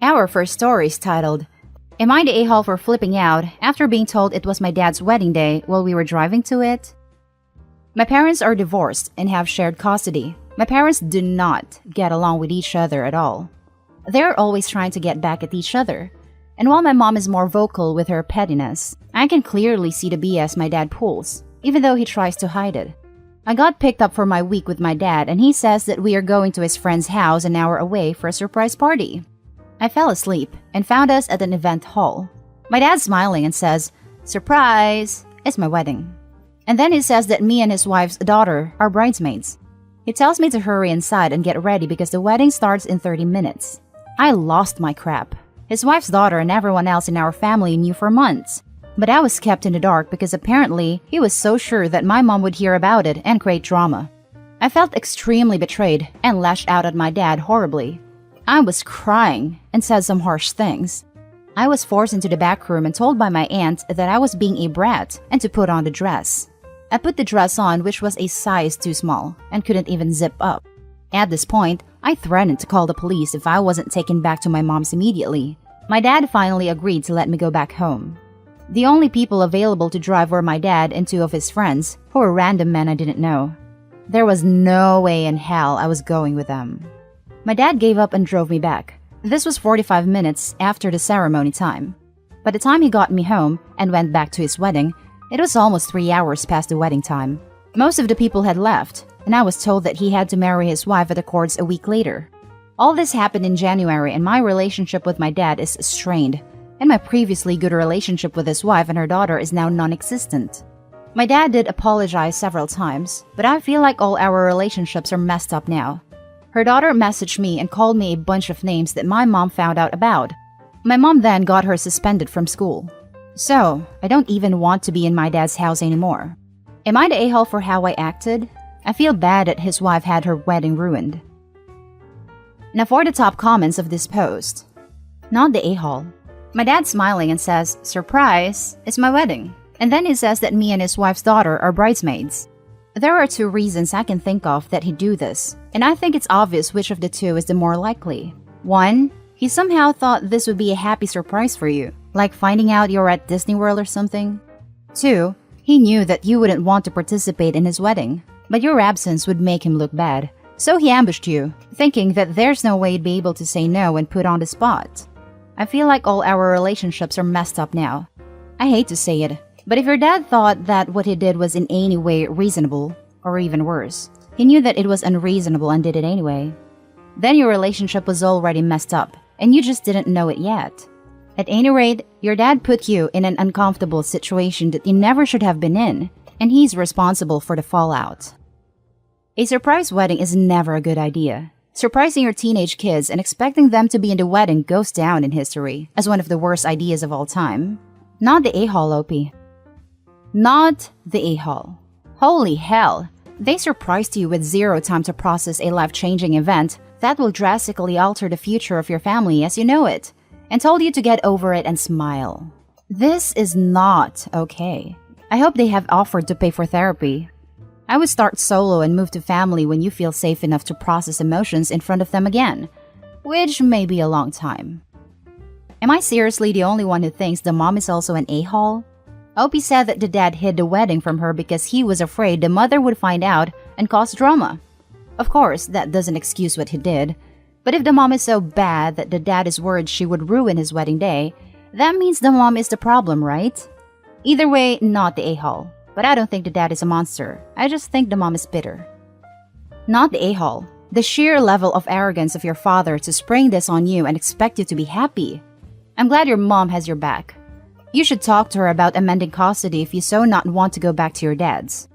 Our first story is titled, Am I the a-hole for flipping out after being told it was my dad's wedding day while we were driving to it? My parents are divorced and have shared custody. My parents do not get along with each other at all. They're always trying to get back at each other. And while my mom is more vocal with her pettiness, I can clearly see the BS my dad pulls, even though he tries to hide it. I got picked up for my week with my dad and he says that we are going to his friend's house an hour away for a surprise party. I fell asleep and found us at an event hall. My dad's smiling and says, "Surprise! It's my wedding." And then he says that me and his wife's daughter are bridesmaids. He tells me to hurry inside and get ready because the wedding starts in 30 minutes. I lost my crap. His wife's daughter and everyone else in our family knew for months. But I was kept in the dark because apparently he was so sure that my mom would hear about it and create drama. I felt extremely betrayed and lashed out at my dad horribly. I was crying and said some harsh things. I was forced into the back room and told by my aunt that I was being a brat and to put on the dress. I put the dress on, which was a size too small and couldn't even zip up. At this point, I threatened to call the police if I wasn't taken back to my mom's immediately. My dad finally agreed to let me go back home. The only people available to drive were my dad and two of his friends, who were random men I didn't know. There was no way in hell I was going with them. My dad gave up and drove me back. This was 45 minutes after the ceremony time. By the time he got me home and went back to his wedding, it was almost 3 hours past the wedding time. Most of the people had left, and I was told that he had to marry his wife at the courts a week later. All this happened in January and my relationship with my dad is strained, and my previously good relationship with his wife and her daughter is now non-existent. My dad did apologize several times, but I feel like all our relationships are messed up now. Her daughter messaged me and called me a bunch of names that my mom found out about. My mom then got her suspended from school. So, I don't even want to be in my dad's house anymore. Am I the a-hole for how I acted? I feel bad that his wife had her wedding ruined. Now for the top comments of this post. Not the a-hole. My dad's smiling and says, "Surprise, it's my wedding." And then he says that me and his wife's daughter are bridesmaids. There are two reasons I can think of that he'd do this, and I think it's obvious which of the two is the more likely. One, he somehow thought this would be a happy surprise for you, like finding out you're at Disney World or something. Two, he knew that you wouldn't want to participate in his wedding, but your absence would make him look bad. So he ambushed you, thinking that there's no way you'd be able to say no and put on the spot. I feel like all our relationships are messed up now. I hate to say it, but if your dad thought that what he did was in any way reasonable, or even worse, he knew that it was unreasonable and did it anyway, then your relationship was already messed up, and you just didn't know it yet. At any rate, your dad put you in an uncomfortable situation that you never should have been in, and he's responsible for the fallout. A surprise wedding is never a good idea. Surprising your teenage kids and expecting them to be in the wedding goes down in history as one of the worst ideas of all time. Not the a-hole, OP. Not the a-hole. Holy hell! They surprised you with zero time to process a life-changing event that will drastically alter the future of your family as you know it, and told you to get over it and smile. This is not okay. I hope they have offered to pay for therapy. I would start solo and move to family when you feel safe enough to process emotions in front of them again, which may be a long time. Am I seriously the only one who thinks the mom is also an a-hole? Opie said that the dad hid the wedding from her because he was afraid the mother would find out and cause drama. Of course, that doesn't excuse what he did, but if the mom is so bad that the dad is worried she would ruin his wedding day, that means the mom is the problem, right? Either way, not the a-hole, but I don't think the dad is a monster. I just think the mom is bitter. Not the a-hole. The sheer level of arrogance of your father to spring this on you and expect you to be happy. I'm glad your mom has your back. You should talk to her about amending custody if you so not want to go back to your dad's.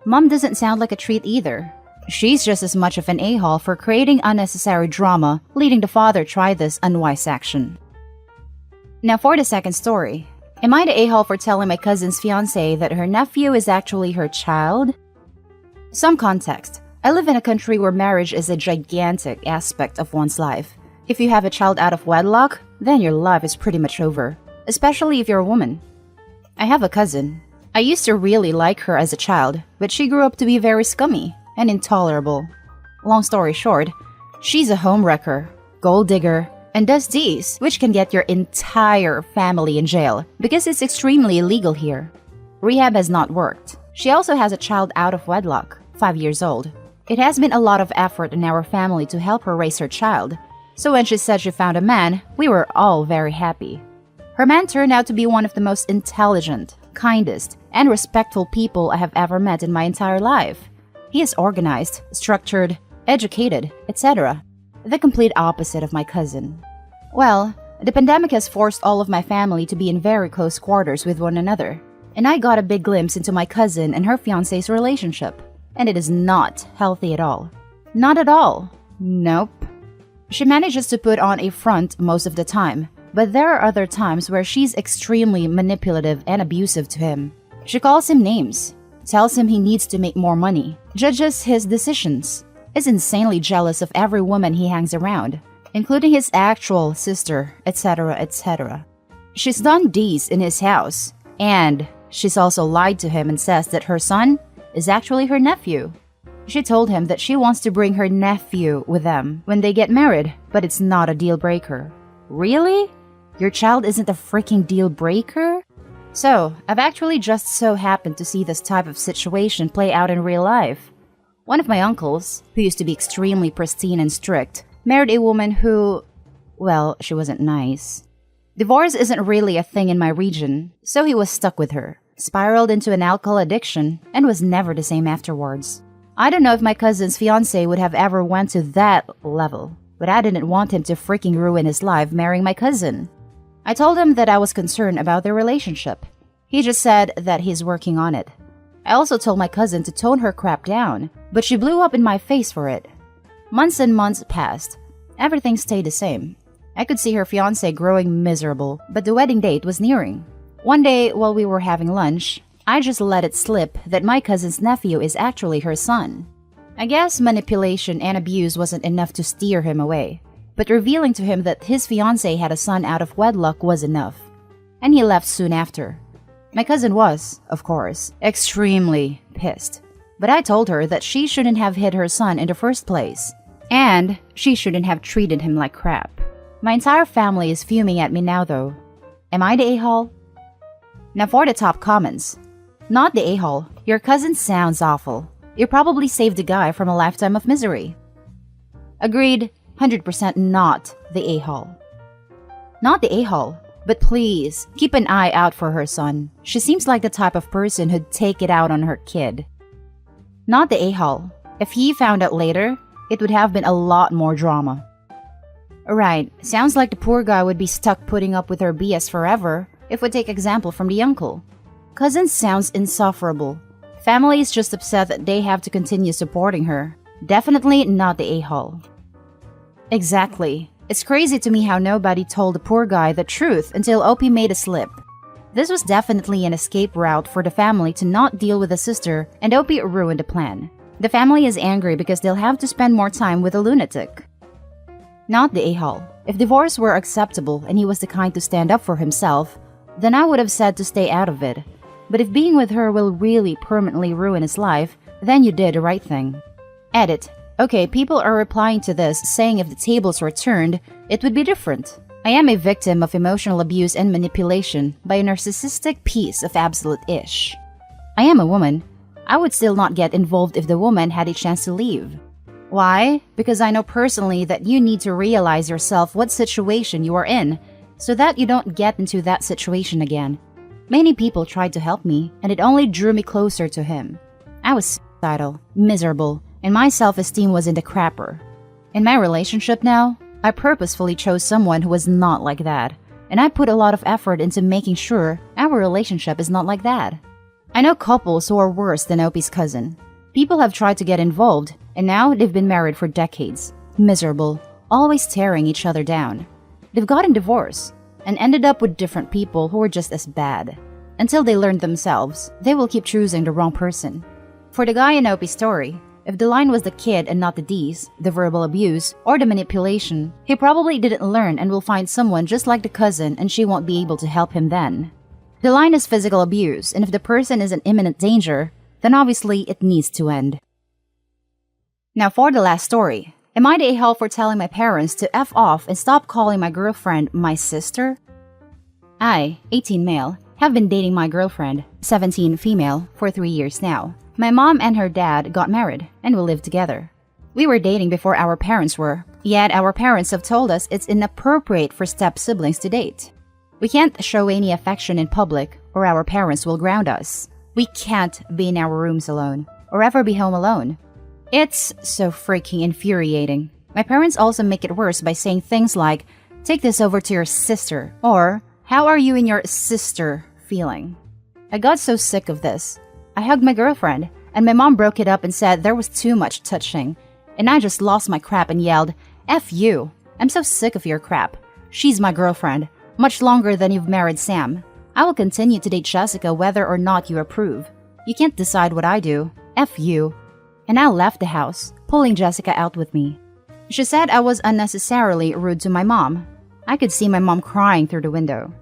Mom doesn't sound like a treat either. She's just as much of an a-hole for creating unnecessary drama, leading the father try this unwise action. Now for the second story. Am I the a-hole for telling my cousin's fiancé that her nephew is actually her child? Some context. I live in a country where marriage is a gigantic aspect of one's life. If you have a child out of wedlock, then your life is pretty much over, especially if you're a woman. I have a cousin. I used to really like her as a child, but she grew up to be very scummy and intolerable. Long story short, she's a homewrecker, gold digger, and does these, which can get your entire family in jail because it's extremely illegal here. Rehab has not worked. She also has a child out of wedlock, 5 years old. It has been a lot of effort in our family to help her raise her child, so when she said she found a man, we were all very happy. Her man turned out to be one of the most intelligent, kindest, and respectful people I have ever met in my entire life. He is organized, structured, educated, etc. The complete opposite of my cousin. Well, the pandemic has forced all of my family to be in very close quarters with one another, and I got a big glimpse into my cousin and her fiancé's relationship, and it is not healthy at all. Not at all. Nope. She manages to put on a front most of the time, but there are other times where she's extremely manipulative and abusive to him. She calls him names, tells him he needs to make more money, judges his decisions, is insanely jealous of every woman he hangs around, including his actual sister, etc., etc. She's done these in his house, and she's also lied to him and says that her son is actually her nephew. She told him that she wants to bring her nephew with them when they get married, but it's not a deal breaker. Really? Your child isn't a freaking deal breaker? So, I've actually just so happened to see this type of situation play out in real life. One of my uncles, who used to be extremely pristine and strict, married a woman who, well, she wasn't nice. Divorce isn't really a thing in my region, so he was stuck with her, spiraled into an alcohol addiction, and was never the same afterwards. I don't know if my cousin's fiancé would have ever went to that level, but I didn't want him to freaking ruin his life marrying my cousin. I told him that I was concerned about their relationship. He just said that he's working on it. I also told my cousin to tone her crap down, but she blew up in my face for it. Months and months passed. Everything stayed the same. I could see her fiancé growing miserable, but the wedding date was nearing. One day, while we were having lunch, I just let it slip that my cousin's nephew is actually her son. I guess manipulation and abuse wasn't enough to steer him away, but revealing to him that his fiancé had a son out of wedlock was enough. And he left soon after. My cousin was, of course, extremely pissed. But I told her that she shouldn't have hid her son in the first place. And she shouldn't have treated him like crap. My entire family is fuming at me now though. Am I the a-hole? Now for the top comments. Not the a-hole. Your cousin sounds awful. You probably saved the guy from a lifetime of misery. Agreed, 100% not the a-hole. Not the a-hole. But please, keep an eye out for her son. She seems like the type of person who'd take it out on her kid. Not the a-hole. If he found out later, it would have been a lot more drama. Right, sounds like the poor guy would be stuck putting up with her BS forever if we take example from the uncle. Cousin sounds insufferable. Family is just upset that they have to continue supporting her. Definitely not the a-hole. Exactly. It's crazy to me how nobody told the poor guy the truth until OP made a slip. This was definitely an escape route for the family to not deal with the sister, and OP ruined the plan. The family is angry because they'll have to spend more time with a lunatic. Not the a-hole. If divorce were acceptable and he was the kind to stand up for himself, then I would have said to stay out of it. But if being with her will really permanently ruin his life, then you did the right thing. Edit. Okay, people are replying to this saying if the tables were turned, it would be different. I am a victim of emotional abuse and manipulation by a narcissistic piece of absolute ish. I am a woman. I would still not get involved if the woman had a chance to leave. Why? Because I know personally that you need to realize yourself what situation you are in, so that you don't get into that situation again. Many people tried to help me, and it only drew me closer to him. I was suicidal, miserable, and my self-esteem was in the crapper. In my relationship now, I purposefully chose someone who was not like that, and I put a lot of effort into making sure our relationship is not like that. I know couples who are worse than Opie's cousin. People have tried to get involved, and now they've been married for decades, miserable, always tearing each other down. They've gotten divorced, and ended up with different people who were just as bad. Until they learned themselves, they will keep choosing the wrong person. For the guy in Opie's story, if the line was the kid and not the D's, the verbal abuse, or the manipulation, he probably didn't learn and will find someone just like the cousin and she won't be able to help him then. The line is physical abuse, and if the person is in imminent danger, then obviously it needs to end. Now for the last story. Am I the a-hole for telling my parents to F off and stop calling my girlfriend my sister? I, 18 male, have been dating my girlfriend, 17 female, for 3 years now. My mom and her dad got married and will live together. We were dating before our parents were, yet our parents have told us it's inappropriate for step-siblings to date. We can't show any affection in public or our parents will ground us. We can't be in our rooms alone or ever be home alone. It's so freaking infuriating. My parents also make it worse by saying things like, "Take this over to your sister," or "How are you in your sister feeling?" I got so sick of this. I hugged my girlfriend, and my mom broke it up and said there was too much touching. And I just lost my crap and yelled, "F you. I'm so sick of your crap. She's my girlfriend, much longer than you've married Sam. I will continue to date Jessica whether or not you approve. You can't decide what I do. F you." And I left the house, pulling Jessica out with me. She said I was unnecessarily rude to my mom. I could see my mom crying through the window.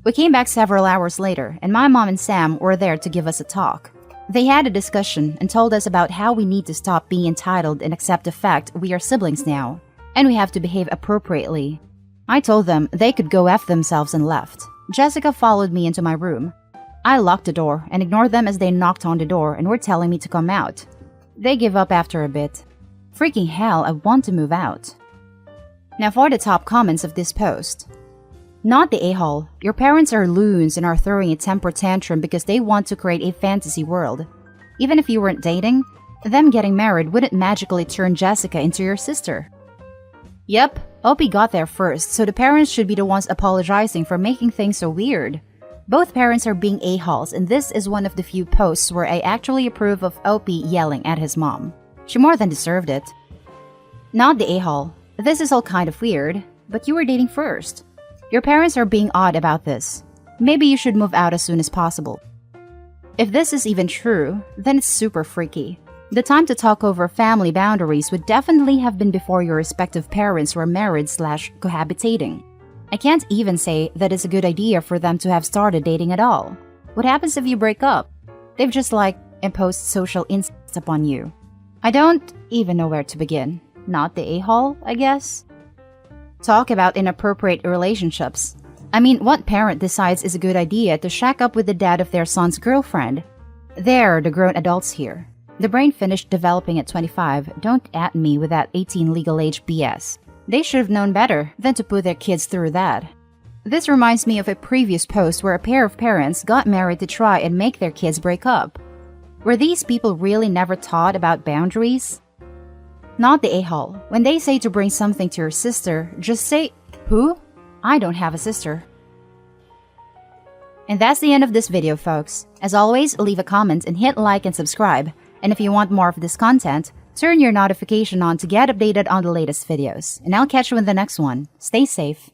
We came back several hours later, and my mom and Sam were there to give us a talk. They had a discussion and told us about how we need to stop being entitled and accept the fact we are siblings now, and we have to behave appropriately. I told them they could go F themselves and left. Jessica followed me into my room. I locked the door and ignored them as they knocked on the door and were telling me to come out. They give up after a bit. Freaking hell, I want to move out. Now for the top comments of this post. Not the a-hole. Your parents are loons and are throwing a temper tantrum because they want to create a fantasy world. Even if you weren't dating, them getting married wouldn't magically turn Jessica into your sister. Yep, Opie got there first, so the parents should be the ones apologizing for making things so weird. Both parents are being a-holes, and this is one of the few posts where I actually approve of Opie yelling at his mom. She more than deserved it. Not the a-hole. This is all kind of weird, but you were dating first. Your parents are being odd about this. Maybe you should move out as soon as possible. If this is even true, then it's super freaky. The time to talk over family boundaries would definitely have been before your respective parents were married/cohabitating. I can't even say that it's a good idea for them to have started dating at all. What happens if you break up? They've just imposed social instincts upon you. I don't even know where to begin. Not the a-hole, I guess? Talk about inappropriate relationships. I mean, what parent decides is a good idea to shack up with the dad of their son's girlfriend? They're the grown adults here. The brain finished developing at 25. Don't at me with that 18 legal age BS. They should have known better than to put their kids through that. This reminds me of a previous post where a pair of parents got married to try and make their kids break up. Were these people really never taught about boundaries? Not the a-hole. When they say to bring something to your sister, just say, "Who? I don't have a sister." And that's the end of this video, folks. As always, leave a comment and hit like and subscribe. And if you want more of this content, turn your notification on to get updated on the latest videos. And I'll catch you in the next one. Stay safe.